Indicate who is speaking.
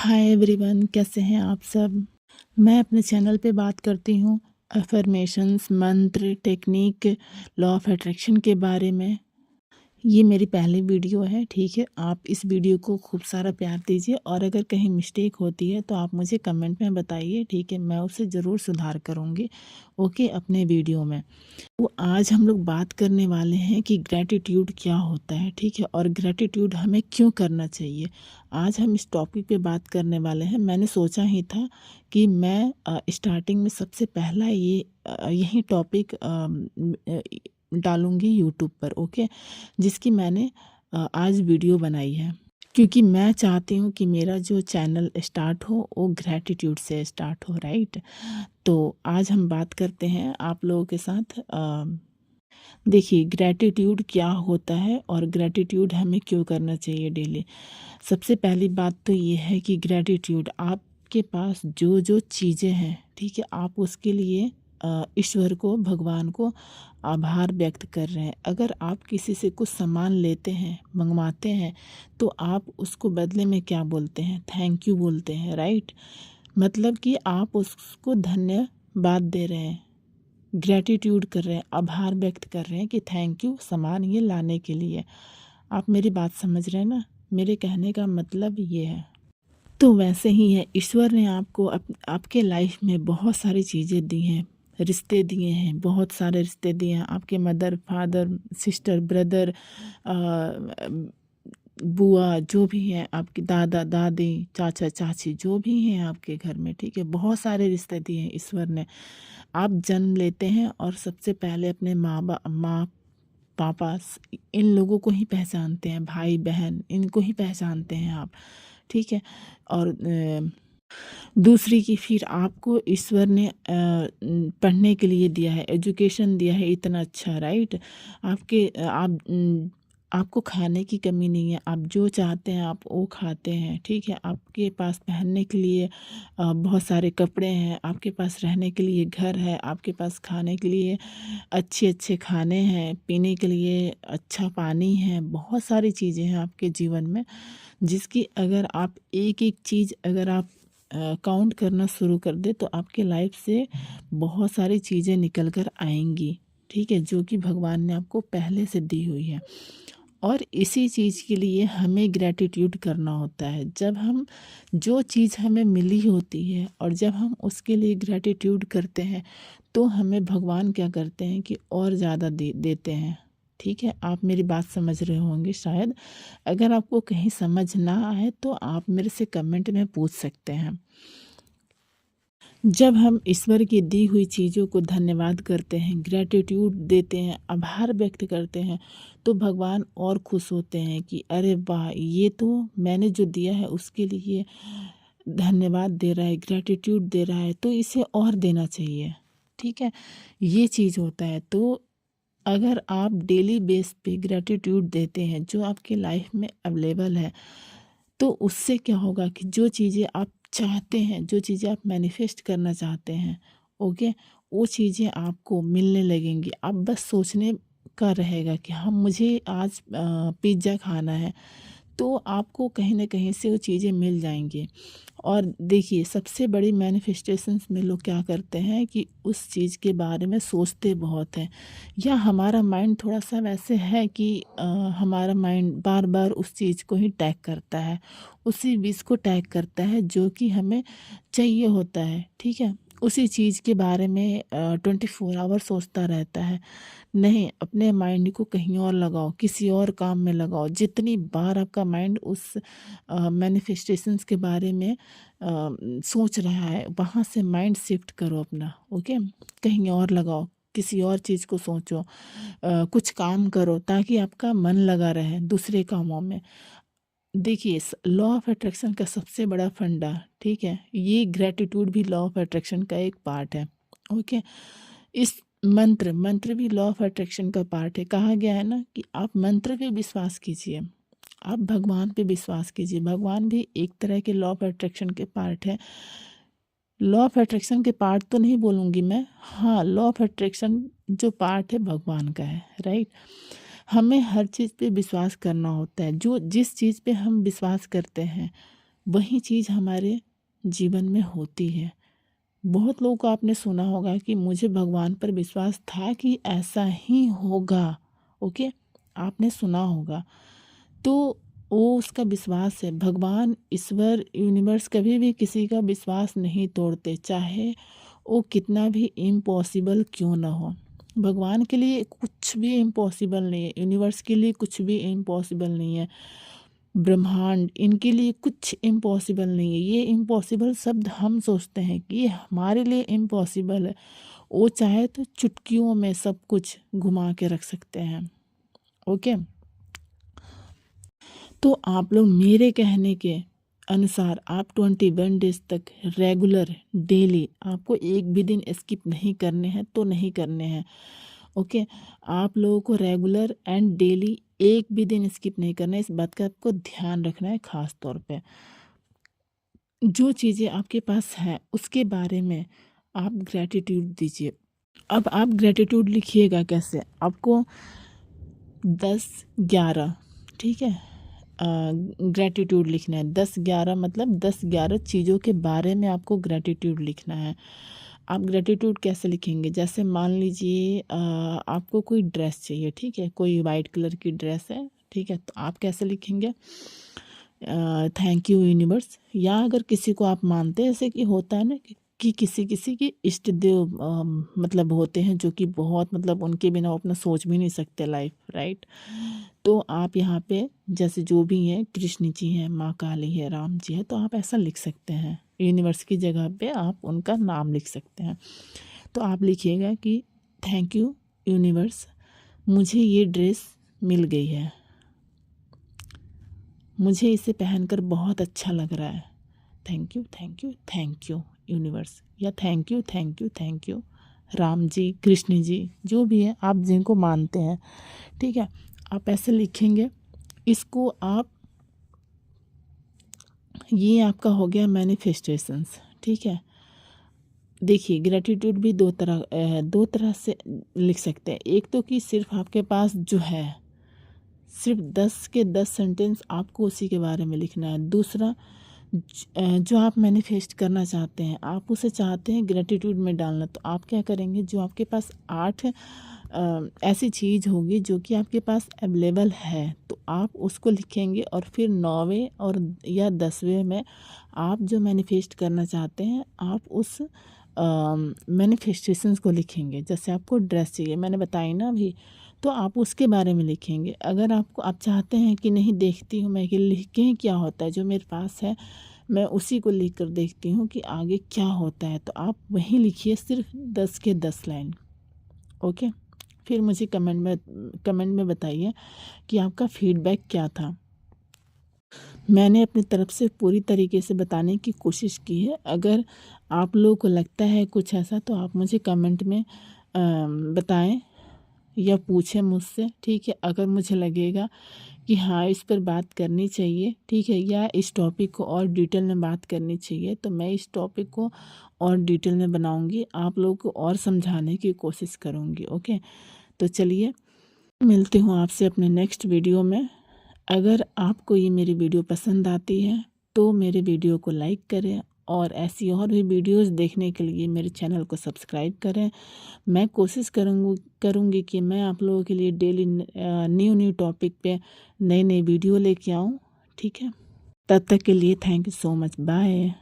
Speaker 1: Hi everyone, कैसे हैं आप सब। मैं अपने चैनल पे बात करती हूँ अफर्मेशंस, मंत्र, टेक्निक, लॉ ऑफ अट्रैक्शन के बारे में। ये मेरी पहली वीडियो है, ठीक है। आप इस वीडियो को खूब सारा प्यार दीजिए और अगर कहीं मिस्टेक होती है तो आप मुझे कमेंट में बताइए, ठीक है। मैं उसे ज़रूर सुधार करूँगी, ओके, अपने वीडियो में। तो आज हम लोग बात करने वाले हैं कि ग्रैटिट्यूड क्या होता है, ठीक है, और ग्रैटिट्यूड हमें क्यों करना चाहिए। आज हम इस टॉपिक पे बात करने वाले हैं। मैंने सोचा ही था कि मैं स्टार्टिंग में सबसे पहला यही टॉपिक डालूंगी यूट्यूब पर, ओके, जिसकी मैंने आज वीडियो बनाई है, क्योंकि मैं चाहती हूँ कि मेरा जो चैनल स्टार्ट हो वो ग्रैटिट्यूड से स्टार्ट हो, राइट। तो आज हम बात करते हैं आप लोगों के साथ। देखिए, ग्रैटिट्यूड क्या होता है और ग्रैटिट्यूड हमें क्यों करना चाहिए डेली। सबसे पहली बात तो ये है कि ग्रैटिट्यूड, आपके पास जो जो चीज़ें हैं, ठीक है, आप उसके लिए ईश्वर को, भगवान को आभार व्यक्त कर रहे हैं। अगर आप किसी से कुछ सामान लेते हैं, मंगवाते हैं, तो आप उसको बदले में क्या बोलते हैं? थैंक यू बोलते हैं, राइट। मतलब कि आप उसको धन्यवाद दे रहे हैं, ग्रैटिट्यूड कर रहे हैं, आभार व्यक्त कर रहे हैं कि थैंक यू सामान ये लाने के लिए। आप मेरी बात समझ रहे हैं ना? मेरे कहने का मतलब ये है। तो वैसे ही है, ईश्वर ने आपको आपके लाइफ में बहुत सारी चीज़ें दी हैं, रिश्ते दिए हैं, बहुत सारे रिश्ते दिए हैं। आपके मदर, फादर, सिस्टर, ब्रदर, बुआ, जो भी हैं, आपके दादा दादी, चाचा चाची, जो भी हैं आपके घर में, ठीक है, बहुत सारे रिश्ते दिए हैं ईश्वर ने। आप जन्म लेते हैं और सबसे पहले अपने माँ पापा, इन लोगों को ही पहचानते हैं, भाई बहन, इनको ही पहचानते हैं आप, ठीक है। और दूसरी की फिर आपको ईश्वर ने पढ़ने के लिए दिया है, एजुकेशन दिया है इतना अच्छा, राइट। आपको खाने की कमी नहीं है, आप जो चाहते हैं आप वो खाते हैं, ठीक है। आपके पास पहनने के लिए बहुत सारे कपड़े हैं, आपके पास रहने के लिए घर है, आपके पास खाने के लिए अच्छे अच्छे खाने हैं, पीने के लिए अच्छा पानी है, बहुत सारी चीज़ें हैं आपके जीवन में, जिसकी अगर आप एक एक चीज़ अगर आप काउंट करना शुरू कर दे तो आपके लाइफ से बहुत सारी चीज़ें निकल कर आएंगी, ठीक है, जो कि भगवान ने आपको पहले से दी हुई है। और इसी चीज़ के लिए हमें ग्रैटिट्यूड करना होता है। जब हम जो चीज़ हमें मिली होती है और जब हम उसके लिए ग्रैटिट्यूड करते हैं तो हमें भगवान क्या करते हैं कि और ज़्यादा देते हैं, ठीक है। आप मेरी बात समझ रहे होंगे शायद। अगर आपको कहीं समझ ना आए तो आप मेरे से कमेंट में पूछ सकते हैं। जब हम ईश्वर की दी हुई चीज़ों को धन्यवाद करते हैं, ग्रैटिट्यूड देते हैं, आभार व्यक्त करते हैं, तो भगवान और खुश होते हैं कि अरे वाह, ये तो मैंने जो दिया है उसके लिए धन्यवाद दे रहा है, ग्रैटिट्यूड दे रहा है, तो इसे और देना चाहिए, ठीक है। ये चीज़ होता है। तो अगर आप डेली बेस पे ग्रैटिट्यूड देते हैं जो आपके लाइफ में अवेलेबल है, तो उससे क्या होगा कि जो चीज़ें आप चाहते हैं, जो चीज़ें आप मैनिफेस्ट करना चाहते हैं, ओके, वो चीज़ें आपको मिलने लगेंगी। आप बस सोचने का रहेगा कि हाँ, मुझे आज पिज़्ज़ा खाना है, तो आपको कहीं ना कहीं से वो चीज़ें मिल जाएंगी। और देखिए, सबसे बड़ी मैनिफेस्टेशंस में लोग क्या करते हैं कि उस चीज़ के बारे में सोचते बहुत हैं, या हमारा माइंड थोड़ा सा वैसे है कि हमारा माइंड बार बार उस चीज़ को ही टैग करता है, उसी विश को टैग करता है जो कि हमें चाहिए होता है, ठीक है। उसी चीज़ के बारे में 24 आवर सोचता रहता है। नहीं, अपने माइंड को कहीं और लगाओ, किसी और काम में लगाओ। जितनी बार आपका माइंड उस मैनिफेस्टेशंस के बारे में सोच रहा है, वहाँ से माइंड शिफ्ट करो अपना, ओके, कहीं और लगाओ, किसी और चीज़ को सोचो, कुछ काम करो ताकि आपका मन लगा रहे दूसरे कामों में। देखिए, लॉ ऑफ अट्रैक्शन का सबसे बड़ा फंडा, ठीक है, ये ग्रेटिट्यूड भी लॉ ऑफ अट्रैक्शन का एक पार्ट है, ओके। इस मंत्र भी लॉ ऑफ अट्रैक्शन का पार्ट है। कहा गया है ना कि आप मंत्र पे विश्वास कीजिए, आप भगवान पे विश्वास कीजिए। भगवान भी एक तरह के लॉ ऑफ अट्रैक्शन के पार्ट है। लॉ ऑफ अट्रैक्शन के पार्ट तो नहीं बोलूँगी मैं, हाँ, लॉ ऑफ अट्रैक्शन जो पार्ट है भगवान का है, राइट। हमें हर चीज़ पे विश्वास करना होता है। जो जिस चीज़ पे हम विश्वास करते हैं वही चीज़ हमारे जीवन में होती है। बहुत लोगों को आपने सुना होगा कि मुझे भगवान पर विश्वास था कि ऐसा ही होगा। ओके, आपने सुना होगा। तो वो उसका विश्वास है। भगवान, ईश्वर, यूनिवर्स कभी भी किसी का विश्वास नहीं तोड़ते, चाहे वो कितना भी इम्पॉसिबल क्यों ना हो। भगवान के लिए कुछ भी इम्पॉसिबल नहीं है, यूनिवर्स के लिए कुछ भी इम्पॉसिबल नहीं है, ब्रह्मांड, इनके लिए कुछ इम्पॉसिबल नहीं है। ये इम्पॉसिबल शब्द हम सोचते हैं कि ये हमारे लिए इम्पॉसिबल है। वो चाहे तो चुटकियों में सब कुछ घुमा के रख सकते हैं। ओके, तो आप लोग मेरे कहने के अनुसार आप 21 डेज तक रेगुलर डेली, आपको एक भी दिन स्किप नहीं करने हैं तो नहीं करने हैं। ओके, आप लोगों को रेगुलर एंड डेली एक भी दिन स्किप नहीं करना है। इस बात का आपको ध्यान रखना है। ख़ास तौर पे जो चीज़ें आपके पास हैं उसके बारे में आप ग्रैटिट्यूड दीजिए। अब आप ग्रैटिट्यूड लिखिएगा कैसे, आपको 10-11, ठीक है, ग्रैटिट्यूड लिखना है। 10-11 मतलब 10-11 चीज़ों के बारे में आपको ग्रैटिट्यूड लिखना है। आप ग्रैटिट्यूड कैसे लिखेंगे, जैसे मान लीजिए आपको कोई ड्रेस चाहिए, ठीक है, कोई वाइट कलर की ड्रेस है, ठीक है, तो आप कैसे लिखेंगे, थैंक यू यूनिवर्स। या अगर किसी को आप मानते हैं, जैसे कि होता है ना कि किसी किसी के इष्ट देव मतलब होते हैं जो कि बहुत, मतलब उनके बिना वो अपना सोच भी नहीं सकते लाइफ, राइट। तो आप यहाँ पे जैसे जो भी हैं, कृष्ण जी हैं, माँ काली है, राम जी है, तो आप ऐसा लिख सकते हैं। यूनिवर्स की जगह पे आप उनका नाम लिख सकते हैं। तो आप लिखिएगा कि थैंक यू यूनिवर्स, मुझे ये ड्रेस मिल गई है, मुझे इसे पहनकर बहुत अच्छा लग रहा है। Thank you, thank you, thank you universe, या thank you, thank you, thank you Ram ji, Krishna ji, जो भी है आप जिनको मानते हैं, ठीक है, आप ऐसे लिखेंगे। इसको आप, ये आपका हो गया मैनिफेस्टेशंस, ठीक है। देखिए, ग्रेटिट्यूड भी दो तरह से लिख सकते हैं। एक तो कि सिर्फ आपके पास जो है, सिर्फ 10 के 10 सेंटेंस आपको उसी के बारे में लिखना है। दूसरा, जो आप मैनिफेस्ट करना चाहते हैं, आप उसे चाहते हैं ग्रेटिट्यूड में डालना, तो आप क्या करेंगे, जो आपके पास 8 ऐसी चीज़ होगी जो कि आपके पास अवेलेबल है, तो आप उसको लिखेंगे और फिर 9वें और या 10वें में आप जो मैनिफेस्ट करना चाहते हैं, आप उस मैनिफेस्टेशंस को लिखेंगे। जैसे आपको ड्रेस चाहिए, मैंने बताई ना अभी, तो आप उसके बारे में लिखेंगे। अगर आप चाहते हैं कि नहीं, देखती हूँ मैं कि लिख के क्या होता है, जो मेरे पास है मैं उसी को लिख कर देखती हूँ कि आगे क्या होता है, तो आप वहीं लिखिए, सिर्फ 10 के 10 लाइन। ओके, फिर मुझे कमेंट में बताइए कि आपका फीडबैक क्या था। मैंने अपनी तरफ से पूरी तरीके से बताने की कोशिश की है। अगर आप लोगों को लगता है कुछ ऐसा, तो आप मुझे कमेंट में बताएं या पूछें मुझसे, ठीक है। अगर मुझे लगेगा कि हाँ, इस पर बात करनी चाहिए, ठीक है, या इस टॉपिक को और डिटेल में बात करनी चाहिए, तो मैं इस टॉपिक को और डिटेल में बनाऊंगी, आप लोगों को और समझाने की कोशिश करूंगी। ओके, तो चलिए, मिलती हूँ आपसे अपने नेक्स्ट वीडियो में। अगर आपको ये मेरी वीडियो पसंद आती है तो मेरे वीडियो को लाइक करें, और ऐसी और भी वीडियोस देखने के लिए मेरे चैनल को सब्सक्राइब करें। मैं कोशिश करूँगी कि मैं आप लोगों के लिए डेली न्यू टॉपिक पे नई वीडियो लेके आऊँ, ठीक है। तब तक के लिए thank you so much, bye.